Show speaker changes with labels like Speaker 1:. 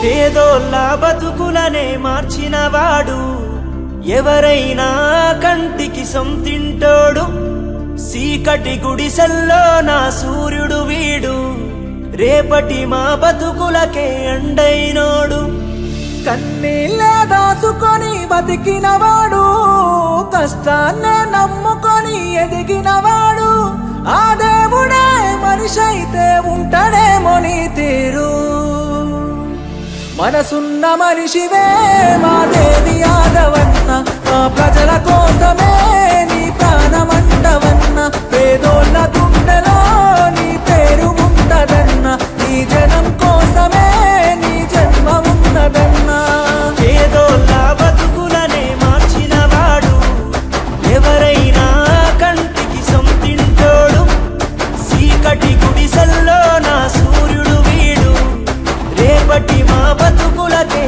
Speaker 1: పేదోళ్ళ బతుకులనే మార్చినవాడు, ఎవరైనా కంటికి సొంతింటోడు. సీకటి గుడిసెల్లో నా సూర్యుడు వీడు, రేపటి మా బతుకులకే అండైనోడు.
Speaker 2: కన్నీళ్ళే దాచుకొని బతికినవాడు, కష్టాన్నే నమ్ముకొని ఎదిగినవాడు. ఆ దేవుడే మనిషి అయితే ఉంటాడేమో నీ తీరు. మనసున్న మనిషివే మా దేవి యాదవన్న, మా ప్రజల కోసమే నీ ప్రాణమంటవన్న. పేదోళ్ళ గుండెలో నీ పేరు ఉంటదన్న, నీ జనం కోసమే నీ జన్మ ఉన్నదన్నా.
Speaker 1: పేదోళ్ళ బతుకులనే మార్చినవాడు, ఎవరైనా కంటికి సొంతింటోడు. సీకటి గుడిసెల్లో నా సూర్యుడు వీడు, రేపటి మా బతుకులకే